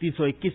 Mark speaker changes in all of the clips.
Speaker 1: 321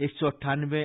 Speaker 1: 198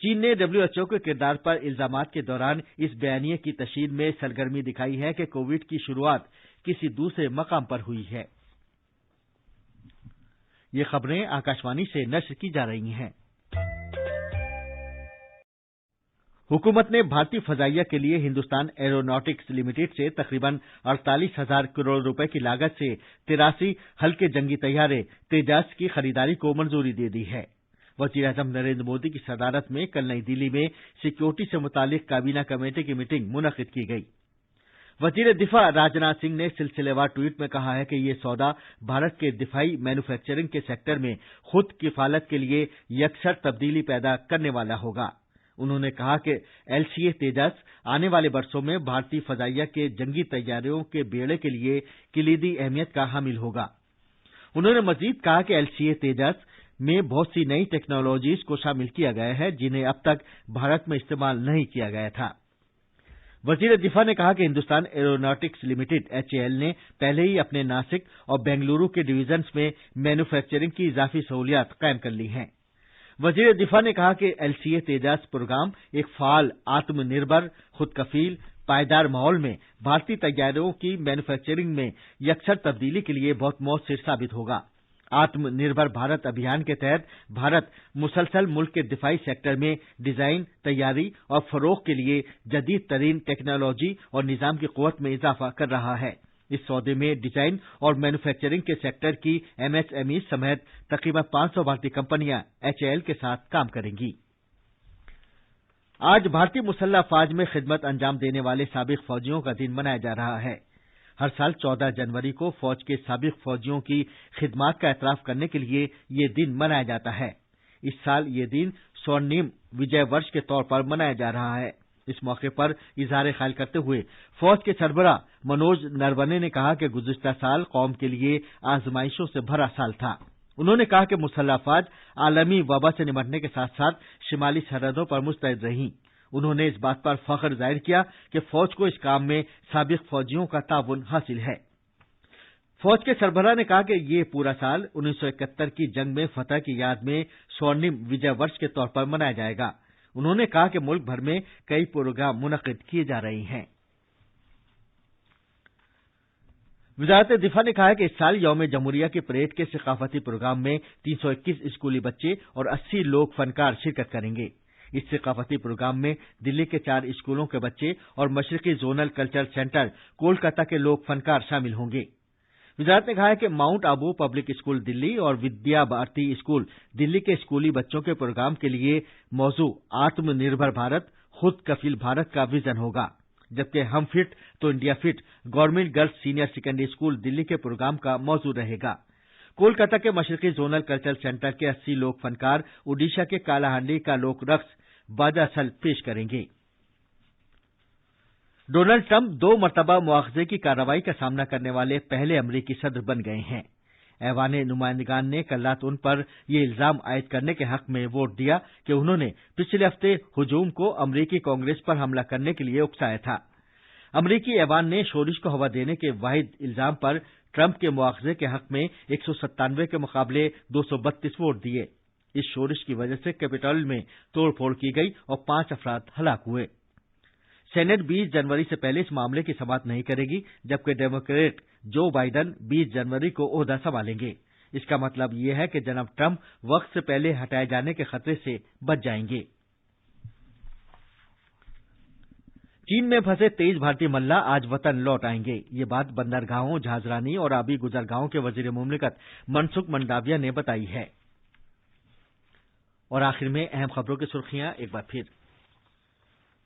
Speaker 1: چین نے WHO کے کردار پر الزامات کے دوران اس بیانیے کی تشہیر میں سرگرمی دکھائی ہے کہ کووڈ کی شروعات کسی دوسرے مقام پر ہوئی ہے۔ یہ خبریں آکاشوانی سے نشر کی جا رہی ہیں۔ حکومت نے بھارتی فضائیہ کے لیے ہندوستان ایروناٹکس لمیٹڈ سے تقریباً 48,000 کروڑ روپے کی لاگت سے 83 ہلکے جنگی طیارے تیجاس کی خریداری کو منظوری دے دی ہے۔ وزیر اعظم نریندر مودی کی صدارت میں کل نئی دہلی میں سیکیورٹی سے متعلق کابینہ کمیٹی کی میٹنگ منعقد کی گئی۔ وزیر دفاع راجناتھ سنگھ نے سلسلے وار ٹویٹ میں کہا ہے کہ یہ سودا بھارت کے دفاعی مینوفیکچرنگ کے سیکٹر میں خود کفالت کے لیے یکسر تبدیلی پیدا کرنے والا ہوگا۔ انہوں نے کہا کہ LCA تیجس آنے والے برسوں میں بھارتی فضائیہ کے جنگی طیاروں کے بیڑے کے لیے کلیدی اہمیت کا حامل ہوگا۔ انہوں نے مزید کہا کہ LCA تیجس میں بہت سی نئی ٹیکنالوجیز کو شامل کیا گیا ہے جنہیں اب تک بھارت میں استعمال نہیں کیا گیا تھا۔ وزیر دفاع نے کہا کہ ہندوستان ایروناٹکس لمیٹڈ HAL نے پہلے ہی اپنے ناسک اور بنگلورو کے ڈویژنز میں مینوفیکچرنگ کی اضافی سہولیات قائم کر لی ہیں۔ وزیر دفاع نے کہا کہ LCA تیجس پروگرام ایک فعال، آتم نربھر، خود کفیل، پائیدار ماحول میں بھارتی طیاروں کی مینوفیکچرنگ میں یکسر تبدیلی کے لیے بہت مؤثر ثابت ہوگا۔ آتم نربھر بھارت ابھیان کے تحت بھارت مسلسل ملک کے دفاعی سیکٹر میں ڈیزائن، تیاری اور فروغ کے لیے جدید ترین ٹیکنالوجی اور نظام کی قوت میں اضافہ کر رہا ہے۔ اس سودے میں ڈیزائن اور مینوفیکچرنگ کے سیکٹر کی MSME سمیت تقریباً 500 بھارتی کمپنیاں HAL کے ساتھ کام کریں گی۔ آج بھارتی مسلح افواج میں خدمت انجام دینے والے سابق فوجیوں کا دن منایا جا رہا ہے۔ ہر سال 14 جنوری کو فوج کے سابق فوجیوں کی خدمات کا اعتراف کرنے کے لیے یہ دن منایا جاتا ہے۔ اس سال یہ دن سورنیم وجے ورش کے طور پر منایا جا رہا ہے۔ اس موقع پر اظہار خیال کرتے ہوئے فوج کے سربراہ منوج نرونے نے کہا کہ گزشتہ سال قوم کے لیے آزمائشوں سے بھرا سال تھا۔ انہوں نے کہا کہ مسلح افواج عالمی وبا سے نمٹنے کے ساتھ ساتھ شمالی سرحدوں پر مستعد رہیں۔ انہوں نے اس بات پر فخر ظاہر کیا کہ فوج کو اس کام میں سابق فوجیوں کا تعاون حاصل ہے۔ فوج کے سربراہ نے کہا کہ یہ پورا سال 1971 کی جنگ میں فتح کی یاد میں سورنیم وجے ورش کے طور پر منایا جائے گا۔ انہوں نے کہا کہ ملک بھر میں کئی پروگرام منعقد کیے جا رہے ہیں۔ وزارت دفاع نے کہا ہے کہ اس سال یوم جمہوریہ کی پریڈ کے ثقافتی پروگرام میں 321 اسکولی بچے اور 80 لوک فنکار شرکت کریں گے۔ اس ثقافتی پروگرام میں دلی کے 4 اسکولوں کے بچے اور مشرقی زونل کلچرل سینٹر کولکاتہ کے لوک فنکار شامل ہوں گے۔ وزارت نے کہا ہے کہ ماؤنٹ آبو پبلک اسکول دلی اور ودیا بھارتی اسکول دلی کے اسکولی بچوں کے پروگرام کے لیے موضوع آتم نربھر بھارت، خود کفیل بھارت کا ویژن ہوگا، جبکہ ہم فٹ تو India fit government girls senior secondary school Delhi کے پروگرام کا موضوع رہے گا۔ کولکاتہ کے مشرقی زونل کلچرل سینٹر کے 80 لوک فنکار اوڈیشہ کے کالا ہانڈی کا لوک رقص باجا سل پیش کریں گے۔ ڈونلڈ ٹرمپ 2 مرتبہ مواخذے کی کارروائی کا سامنا کرنے والے پہلے امریکی صدر بن گئے ہیں۔ ایوان نمائندگان نے کل رات ان پر یہ الزام عائد کرنے کے حق میں ووٹ دیا کہ انہوں نے پچھلے ہفتے ہجوم کو امریکی کانگریس پر حملہ کرنے کے لیے اکسایا تھا۔ امریکی ایوان نے شورش کو ہوا دینے کے واحد الزام پر ٹرمپ کے مواخذے کے حق میں 197 کے مقابلے 232 ووٹ دیے۔ اس شورش کی وجہ سے کیپٹول میں توڑ پھوڑ کی گئی اور 5 افراد ہلاک ہوئے۔ سینٹ 20 جنوری سے پہلے اس معاملے کی سماعت نہیں کرے گی، جبکہ ڈیموکریٹ جو بائیڈن 20 جنوری کو عہدہ سنبھالیں گے۔ اس کا مطلب یہ ہے کہ جناب ٹرمپ وقت سے پہلے ہٹائے جانے کے خطرے سے بچ جائیں گے۔ چین میں پھنسے 23 بھارتی ملاح آج وطن لوٹ آئیں گے۔ یہ بات بندرگاہوں، جہازرانی اور آبی گزرگاہوں کے وزیر مملکت منسکھ منڈاویہ نے بتائی ہے۔ اور آخر میں اہم خبروں کی سرخیاں ایک بار پھر۔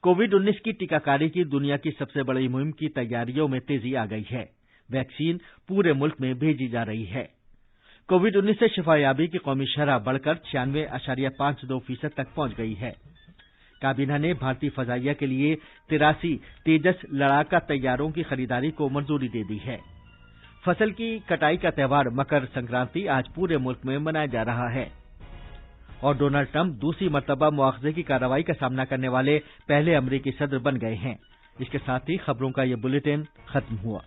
Speaker 1: کووڈ-19 کی ٹیکہ کاری کی دنیا کی سب سے بڑی مہم کی تیاریوں میں تیزی آ گئی ہے۔ ویکسین پورے ملک میں بھیجی جا رہی ہے۔ کووڈ-19 سے شفا یابی کی قومی شرح بڑھ کر 96.52% تک پہنچ گئی ہے۔ کابینہ نے بھارتی فضائیہ کے لیے 83 تیجس لڑاکا طیاروں کی خریداری کو منظوری دے دی ہے۔ فصل کی کٹائی کا تہوار مکر سنکرانتی آج پورے ملک میں منایا جا رہا ہے۔ اور ڈونلڈ ٹرمپ دوسری مرتبہ مواخذے کی کارروائی کا سامنا کرنے والے پہلے امریکی صدر بن گئے ہیں۔ اس کے ساتھ ہی خبروں کا یہ بلیٹن ختم ہوا۔